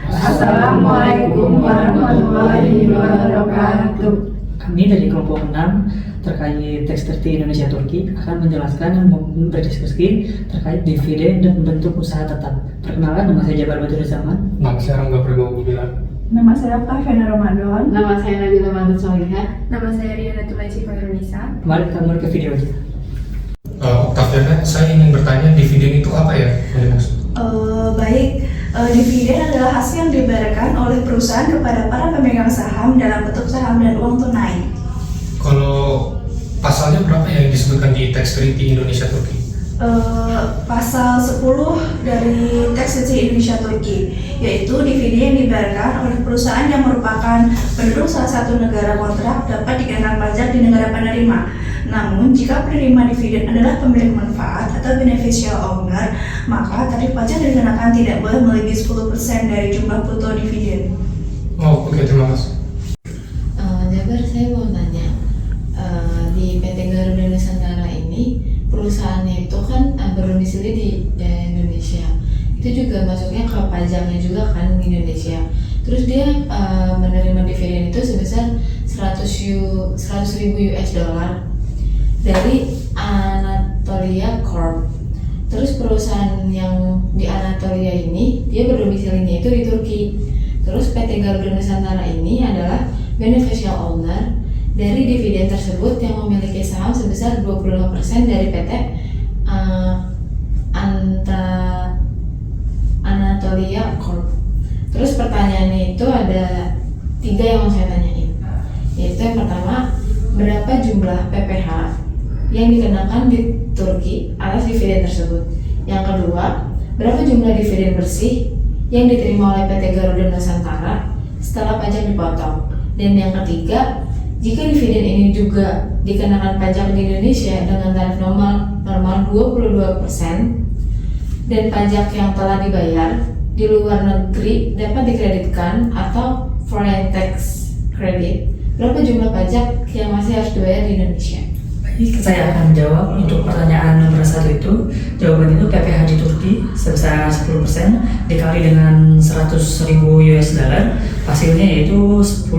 Assalamualaikum warahmatullahi wabarakatuh. Kami dari kelompok 6 terkait tax treaty Indonesia Turki akan menjelaskan dan berdiskusi terkait dividen dan bentuk usaha tetap. Perkenalkan, nama saya Jabar Badrul Zaman. Nama saya Rangga Prabowo-Gumilar. Nama saya Tafena Ramadan. Nama saya Nabila Manut Solihah. Nama saya Riana Tulaisi Fairunisa. Mari kita mulai ke video aja. Octaviana, saya ingin bertanya, dividen itu apa ya? Baik, dividen adalah hasil yang dibayarkan oleh perusahaan kepada para pemegang saham dalam bentuk saham dan uang tunai. Kalau pasalnya berapa yang disebutkan di tax treaty Indonesia Turki? Pasal 10 dari tax treaty Indonesia Turki, yaitu dividen yang dibayarkan oleh perusahaan yang merupakan penduduk salah satu negara kontrak dapat dikenakan pajak di negara penerima. Namun, jika penerima dividen adalah pemilik manfaat atau beneficial owner, maka tarif pajak yang dikenakan tidak boleh melebihi 10% dari jumlah bruto dividen. Oh, oke, terima kasih. Jabar, saya mau tanya, di PT Garuda Nusantara ini perusahaannya itu kan berdomisili di Indonesia. Itu juga masuknya ke pajaknya juga kan di Indonesia. Terus dia menerima dividen itu sebesar 100.000 US dollar dari Anatolia Corp. Terus perusahaan yang di Anatolia ini dia berdomisilinya itu di Turki. Terus PT Garuda Nusantara ini adalah beneficial owner dari dividen tersebut yang memiliki saham sebesar 25% dari PT Anatolia Corp. Terus pertanyaannya itu ada 3 yang mau saya tanyain. Yaitu yang pertama, berapa jumlah PPh yang dikenakan di Turki atas dividen tersebut? Yang kedua, berapa jumlah dividen bersih yang diterima oleh PT Garuda Nusantara setelah pajak dipotong? Dan yang ketiga, jika dividen ini juga dikenakan pajak di Indonesia dengan tarif normal 22% dan pajak yang telah dibayar di luar negeri dapat dikreditkan atau foreign tax credit, berapa jumlah pajak yang masih harus dibayar di Indonesia? Baik, saya akan menjawab untuk pertanyaan nomor 1 itu. Jawaban itu PPh di Turki sebesar 10% dikali dengan 100.000 US dollar, hasilnya yaitu 10.000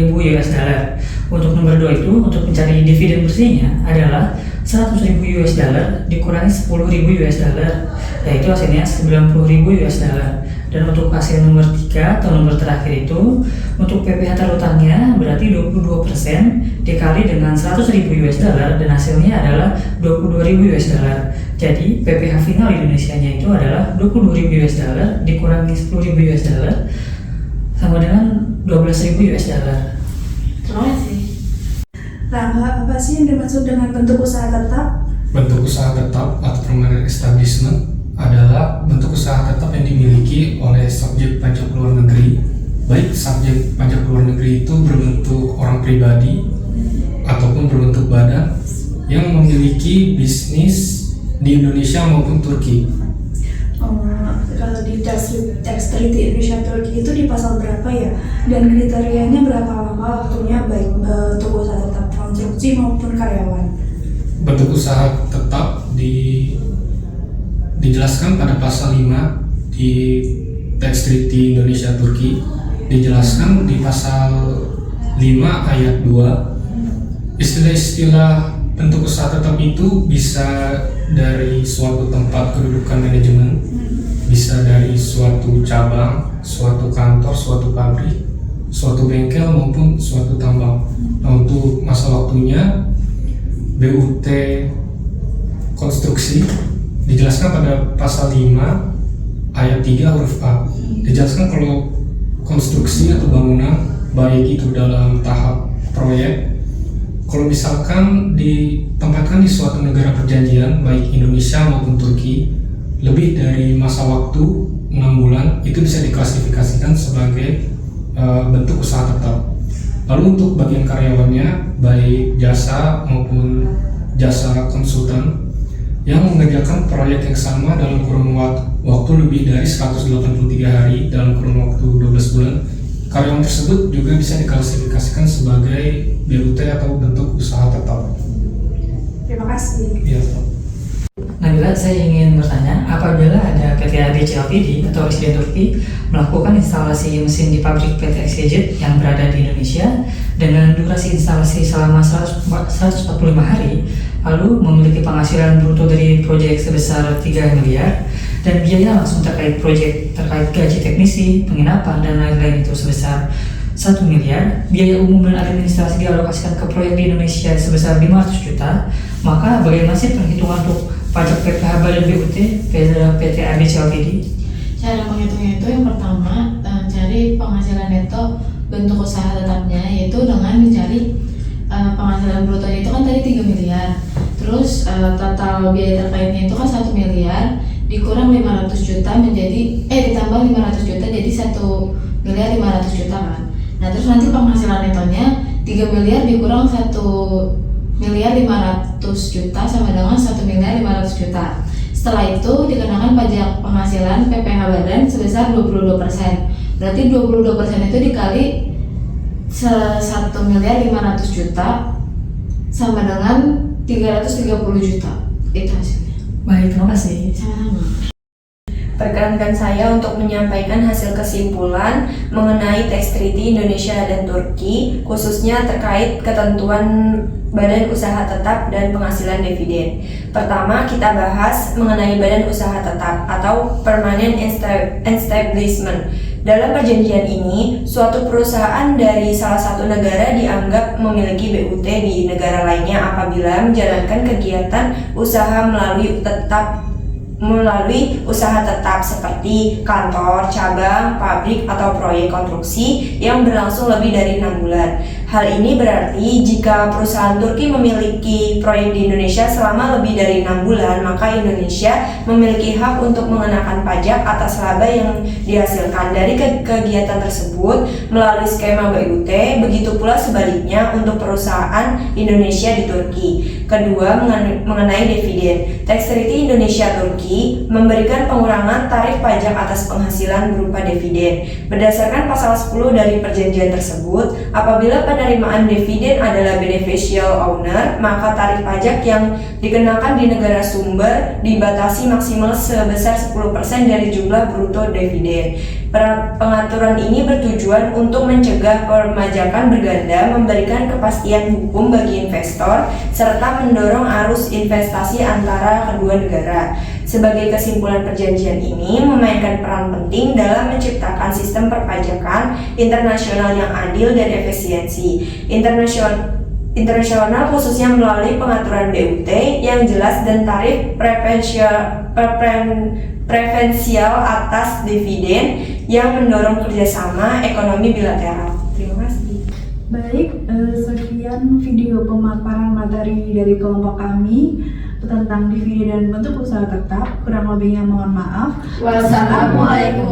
US dollar. Untuk nomor 2 itu, untuk mencari dividen bersihnya adalah 100.000 US dollar dikurangi 10.000 US dollar, yaitu hasilnya 90.000 US dollar. Dan untuk hasil nomor 3 atau nomor terakhir itu, untuk PPh terutangnya berarti 22% dikali dengan 100.000 US dollar dan hasilnya adalah 22.000 US dollar. Jadi PPh final Indonesianya itu adalah 22.000 US dollar dikurangi 10.000 US dollar sama dengan 12.000 US dollar. Terima kasih. Rangga, apa sih yang dimaksud dengan bentuk usaha tetap? Bentuk usaha tetap atau permanent establishment adalah bentuk usaha tetap yang dimiliki oleh subjek pajak luar negeri, baik subjek pajak luar negeri itu berbentuk orang pribadi ataupun berbentuk badan yang memiliki bisnis di Indonesia maupun Turki. Kalau di tax treaty Indonesia Turki itu di pasal berapa ya? Dan kriterianya berapa lama waktunya baik untuk usaha tetap konstruksi maupun karyawan? Bentuk usaha tetap dijelaskan pada pasal 5 di tax treaty Indonesia Turki, dijelaskan di pasal 5 ayat 2. Istilah-istilah bentuk usaha tetap itu bisa dari suatu tempat kedudukan manajemen, bisa dari suatu cabang, suatu kantor, suatu pabrik, suatu bengkel maupun suatu tambang. Nah, untuk masa waktunya BUT konstruksi dijelaskan pada pasal 5 ayat 3 huruf A. Dijelaskan kalau konstruksi atau bangunan baik itu dalam tahap proyek, kalau misalkan ditempatkan di suatu negara perjanjian baik Indonesia maupun Turki lebih dari masa waktu 6 bulan, itu bisa diklasifikasikan sebagai bentuk usaha tetap. Lalu untuk bagian karyawannya baik jasa maupun jasa konsultan yang mengerjakan proyek yang sama dalam kurun waktu lebih dari 183 hari dalam kurun waktu 12 bulan, karyawan tersebut juga bisa diklasifikasikan sebagai BUT atau bentuk usaha tetap. Terima kasih. Ya. Nabila, saya ingin bertanya, apabila ada PT ABC Ltd atau residen Turki melakukan instalasi mesin di pabrik PT XYZ yang berada di Indonesia dengan durasi instalasi selama 145 hari, lalu memiliki penghasilan bruto dari proyek sebesar 3 miliar dan biaya langsung terkait proyek terkait gaji teknisi, penginapan, dan lain-lain itu sebesar 1 miliar, biaya umum dan administrasi dialokasikan ke proyek di Indonesia sebesar 500 juta, maka bagaimana sih perhitungan untuk pajak PPh dan BUT PT ABC Ltd? Cara menghitungnya itu yang pertama cari penghasilan neto bentuk usaha tetapnya, yaitu dengan mencari penghasilan brutonya itu kan tadi 3 miliar, terus total biaya terkaitnya itu kan 1 miliar dikurang 500 juta menjadi ditambah 500 juta jadi 1 miliar 500 juta kan. Nah terus nanti penghasilan netonya 3 miliar dikurang 1 miliar 500 juta sama dengan 1 miliar 500 juta. Setelah itu dikenakan pajak penghasilan PPh badan sebesar 22%. Berarti 22% itu dikali 1 miliar 500 juta sama dengan 330 juta. Itu hasilnya. Baik, terima kasih. Sama-sama. Perkenankan saya untuk menyampaikan hasil kesimpulan mengenai Tax Treaty Indonesia dan Turki, khususnya terkait ketentuan Badan Usaha Tetap dan Penghasilan Dividen. Pertama, kita bahas mengenai Badan Usaha Tetap atau Permanent Establishment. Dalam perjanjian ini, suatu perusahaan dari salah satu negara dianggap memiliki BUT di negara lainnya apabila menjalankan kegiatan usaha melalui usaha tetap seperti kantor, cabang, pabrik, atau proyek konstruksi yang berlangsung lebih dari 6 bulan. Hal ini berarti jika perusahaan Turki memiliki proyek di Indonesia selama lebih dari 6 bulan, maka Indonesia memiliki hak untuk mengenakan pajak atas laba yang dihasilkan dari kegiatan tersebut melalui skema BUT. Begitu pula sebaliknya untuk perusahaan Indonesia di Turki. Kedua, mengenai dividen. Tax Treaty Indonesia-Turki memberikan pengurangan tarif pajak atas penghasilan berupa dividen. Berdasarkan pasal 10 dari perjanjian tersebut, apabila penerimaan dividen adalah beneficial owner, maka tarif pajak yang dikenakan di negara sumber dibatasi maksimal sebesar 10% dari jumlah bruto dividen. Pengaturan ini bertujuan untuk mencegah permajakan berganda, memberikan kepastian hukum bagi investor, serta mendorong arus investasi antara kedua negara. Sebagai kesimpulan, perjanjian ini memainkan peran penting dalam menciptakan sistem perpajakan internasional yang adil dan efisiensi. Internasional khususnya melalui pengaturan BUT yang jelas dan tarif preferensial atas dividen yang mendorong kerjasama ekonomi bilateral. Terima kasih. Baik, sekian video pemaparan materi dari kelompok kami tentang dividen dan bentuk usaha tetap. Kurang lebihnya mohon maaf. Wassalamualaikum